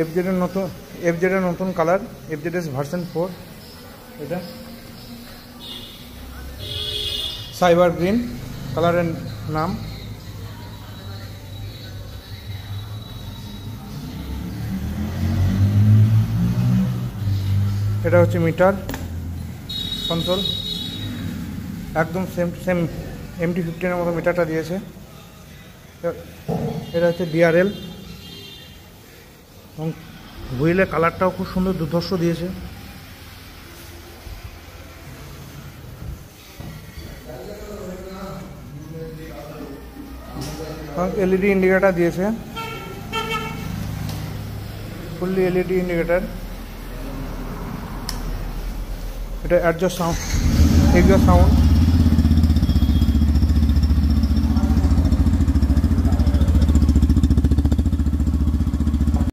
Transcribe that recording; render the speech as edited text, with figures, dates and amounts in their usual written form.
এফজেডের নতুন colour, FZS version 4। এটা cyber green কালারের নাম। এটা হচ্ছে মিটার কন্ট্রোল, একদম সেম MT-15 মতো মিটারটা দিয়েছে। এটা হচ্ছে ডিআরএল এবং হুইলের কালারটাও খুব সুন্দর দুর্ধর্ষ দিয়েছে। এলইডি ইন্ডিকেটার দিয়েছে, ফুললি এলইডি ইন্ডিকেটার। এটা এক্সজস্ট সাউন্ড